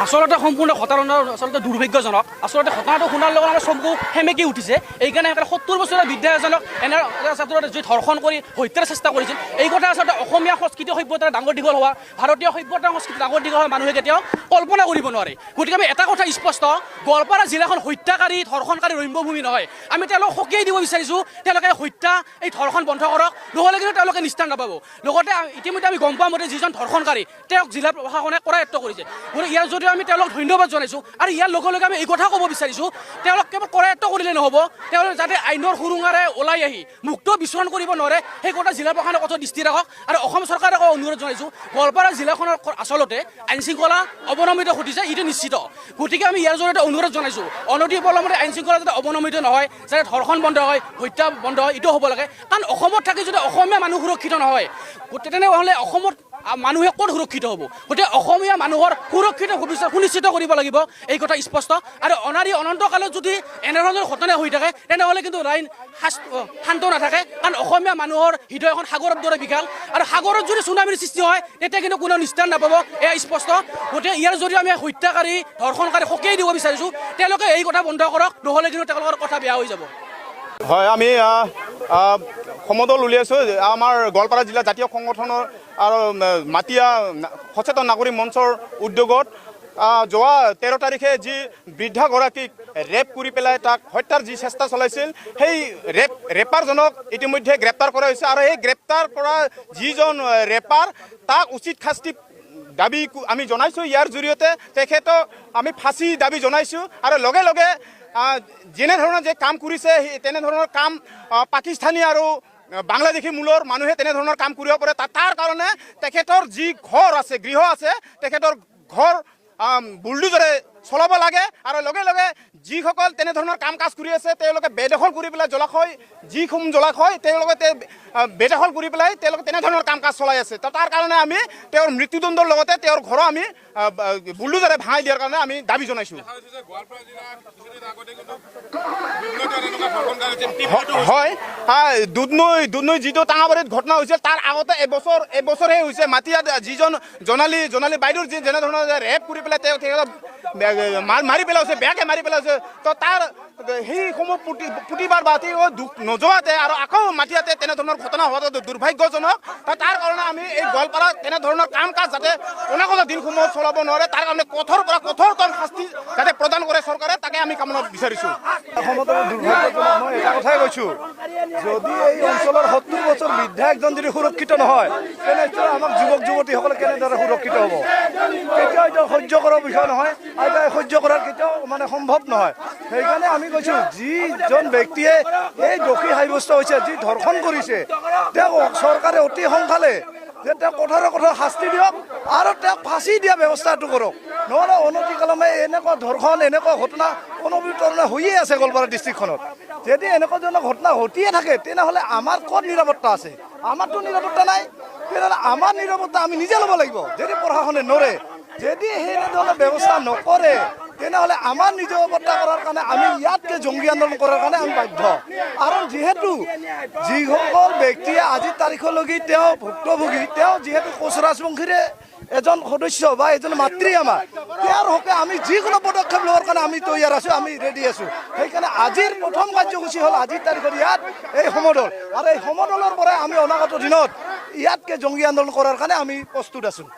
আচলতে সম্পূৰ্ণ ঘটনা আচলতে দুৰ্ভাগ্যজনক। আচলতে ঘটনাটো শুনাৰ লগত আমাৰ চকু সেমেকি উঠিছে। এইকাৰণে 70 বছৰীয়া বৃদ্ধা এজনক এনে ছাত্ৰৰ যি ধৰ্ষণ কৰি হত্যাৰ চেষ্টা কৰিছিল, এই কথা আচলতে অসমীয়া সংস্কৃতি সভ্যতাৰ ডাঙৰ দীঘল হোৱা, ভাৰতীয় সভ্যতা সংস্কৃতি ডাঙৰ দীঘল হোৱা মানুহে কেতিয়াও কল্পনা কৰিব নোৱাৰে। গতিকে আমি এটা কথা স্পষ্ট, গোৱালপাৰা জিলাখন হত্যাকাৰী ধৰ্ষণকাৰী ৰম্যভূমি নহয়। আমি তেওঁলোকক সকীয়াই দিব বিচাৰিছোঁ, তেওঁলোকে হত্যা এই ধৰ্ষণ বন্ধ কৰক, নহ'লে কিন্তু তেওঁলোকে নিস্তাৰ নাপাব। লগতে ইতিমধ্যে আমি গম পোৱা মতে যিজন ধৰ্ষণকাৰী তেওঁক জিলা প্ৰশাসনে কৰায়ত্ব কৰিছে। গতিকে ইয়াৰ যদিও আমি তেওঁলোকক ধন্যবাদ জনাইছোঁ। আৰু ইয়াৰ লগে লগে আমি এই কথা ক'ব বিচাৰিছোঁ, তেওঁলোক কেৱল কৰায়ত্ব কৰিলে নহ'ব, তেওঁলোকে যাতে আইনৰ সুৰুঙাৰে ওলাই আহি মুক্ত বিচৰণ কৰিব নোৱাৰে সেই কথা জিলা প্ৰশাসনে কঠোৰ দৃষ্টি ৰাখক। আৰু অসম চৰকাৰক অনুৰোধ জনাইছোঁ, গোৱালপাৰা জিলাখনৰ আচলতে আইন শৃংখলা অৱনমিত ঘটিছে, এইটো নিশ্চিত। গতিকে আমি ইয়াৰ জৰিয়তে অনুৰোধ জনাইছোঁ, অনতি পলমতে আইন শৃংখলা যাতে অৱনমিত নহয়, যাতে ধৰ্ষণ বন্ধ হয়, হত্যা বন্ধ হয়, এইটো হ'ব লাগে। কাৰণ অসমত থাকি যদি অসমীয়া মানুহ সুৰক্ষিত নহয়, তেনেহ'লে অসমত মানুহে ক'ত সুৰক্ষিত হ'ব? গতিকে অসমীয়া মানুহৰ সুৰক্ষিত ভৱিষ্যত সুনিশ্চিত কৰিব লাগিব, এই কথা স্পষ্ট। আৰু অনাৰি অনন্তকালত যদি এনেধৰণৰ ঘটনা হৈ থাকে তেনেহ'লে কিন্তু আইন শান্ত নাথাকে। কাৰণ অসমীয়া মানুহৰ হৃদয়খন সাগৰৰ দৰে বিশাল, আৰু সাগৰত যদি চুনামীৰ সৃষ্টি হয় তেতিয়া কিন্তু কোনো নিস্তাৰ নাপাব, এয়া স্পষ্ট। গতিকে ইয়াৰ জৰিয়তে আমি হত্যাকাৰী ধৰ্ষণকাৰী সকীয়াই দিব বিচাৰিছোঁ, তেওঁলোকে এই কথা বন্ধ কৰক, নহ'লে কিন্তু তেওঁলোকৰ কথা বেয়া হৈ যাব। হয়, আমি সমদল উলিয়াইছোঁ আমাৰ গোৱালপাৰা জিলা জাতীয় সংগঠনৰ আৰু মাতিয়া সচেতন নাগৰিক মঞ্চৰ উদ্যোগত। যোৱা 13 তাৰিখে যি বৃদ্ধাগৰাকীক ৰেপ কৰি পেলাই তাক হত্যাৰ যি চেষ্টা চলাইছিল, সেই ৰেপাৰজনক ইতিমধ্যে গ্ৰেপ্তাৰ কৰা হৈছে। আৰু সেই গ্ৰেপ্তাৰ কৰা যিজন ৰেপাৰ তাক উচিত শাস্তি দাবী আমি জনাইছোঁ। ইয়াৰ জৰিয়তে তেখেতক আমি ফাঁচী দাবী জনাইছোঁ। আৰু লগে লগে যেনেধৰণৰ যে কাম কৰিছে তেনেধৰণৰ কাম পাকিস্তানী আৰু বাংলাদেশী মূলৰ মানুহে তেনেধৰণৰ কাম কৰিব পাৰে। তাৰ কাৰণে তেখেতৰ যি ঘৰ আছে, গৃহ আছে, তেখেতৰ ঘৰ বুলডোজাৰে চলাব লাগে। আৰু লগে লগে যিসকল তেনেধৰণৰ কাম কাজ কৰি আছে তেওঁলোকে বেদখল কৰি পেলাই জলাশয়, যিসমূহ জলাশয় তেওঁলোকে বেদখল কৰি পেলাই তেওঁলোকে তেনেধৰণৰ কাম কাজ চলাই আছে। তাৰ কাৰণে আমি তেওঁৰ মৃত্যুদণ্ডৰ লগতে তেওঁৰ ঘৰ আমি বুলডোজাৰে ভাঙাই দিয়াৰ কাৰণে আমি দাবী জনাইছোঁ। হয়, দুধনৈ যিটো টাঙাবাৰীত ঘটনা হৈছিল তাৰ আগতে এবছৰহে হৈছে। মাটিয়াত যিজন জোনালী বাইদেউৰ যেনেধৰণৰ ৰেপ কৰি পেলাই তেখেতক মাৰি পেলাইছে, বেয়াকৈ মাৰি পেলাইছে। তো তাৰ সেইসমূহ প্ৰতিবাদ বা দুখ নোযোৱাতে আৰু আকৌ মাটিয়াতে তেনেধৰণৰ ঘটনা হোৱাটো দুৰ্ভাগ্যজনক। তাৰ কাৰণে আমি এই গোৱালপাৰাত তেনেধৰণৰ কাম কাজ যাতে অনাগত দিনসমূহত চলাব নোৱাৰে, তাৰ কাৰণে কঠোৰতম শাস্তি যাতে প্ৰদান কৰে চৰকাৰে, তাকে আমি কামনা বিচাৰিছোঁ। অসমত দুৰ্ভাগ্যজনক, মই এটা কথাই কৈছোঁ, যদি এই অঞ্চলৰ 70 বছৰ বৃদ্ধা একজন যদি সুৰক্ষিত নহয়, তেনেস্থলত আমাক যুৱক যুৱতীসকলে কেনেদৰে সুৰক্ষিত হ'ব? কেতিয়াও এইটো সহ্য কৰাৰ বিষয় নহয়, আৰু এটা সহ্য কৰাৰ কেতিয়াও সম্ভৱ নহয়। সেইকাৰণে আমি কৈছোঁ, যিজন ব্যক্তিয়ে এই দোষী সাব্যস্ত হৈছে, যি ধৰ্ষণ কৰিছে, তেওঁক চৰকাৰে অতি সোনকালে যে তেওঁক কঠোৰ শাস্তি দিয়ক আৰু তেওঁক ফাঁচি দিয়া ব্যৱস্থাটো কৰক। নহ'লে অনতিকালমে এনেকুৱা ধৰ্ষণ, এনেকুৱা ঘটনা অনবৰতে হৈয়ে আছে গোৱালপাৰা ডিষ্ট্ৰিক্টখনত। যদি এনেকুৱা ধৰণৰ ঘটনা ঘটিয়ে থাকে তেনেহ'লে আমাৰ ক'ত নিৰাপত্তা আছে? আমাৰতো নিৰাপত্তা নাই। তেনেহ'লে আমাৰ নিৰাপত্তা আমি নিজে ল'ব লাগিব। যদি প্ৰশাসনে নৰে, যদি সেইধৰণৰ ব্যৱস্থা নকৰে, তেনেহ'লে আমাৰ নিৰাপত্তা কৰাৰ কাৰণে আমি ইয়াতকৈ জংগী আন্দোলন কৰাৰ কাৰণে আমি বাধ্য। কাৰণ যিহেতু যিসকল ব্যক্তিয়ে আজিৰ তাৰিখলৈকে তেওঁ ভুক্তভোগী, তেওঁ যিহেতু কোচ ৰাজবংশীৰে এজন সদস্য বা এজন মাতৃ আমাৰ, তেওঁৰ হকে আমি যিকোনো পদক্ষেপ লোৱাৰ কাৰণে আমি তৈয়াৰ আছোঁ, আমি ৰেডি আছোঁ। সেইকাৰণে আজিৰ প্ৰথম কাৰ্যসূচী হ'ল আজিৰ তাৰিখত ইয়াত এই সমদল, আৰু এই সমদলৰ পৰাই আমি অনাগত দিনত ইয়াতকৈ জংগী আন্দোলন কৰাৰ কাৰণে আমি প্ৰস্তুত আছোঁ।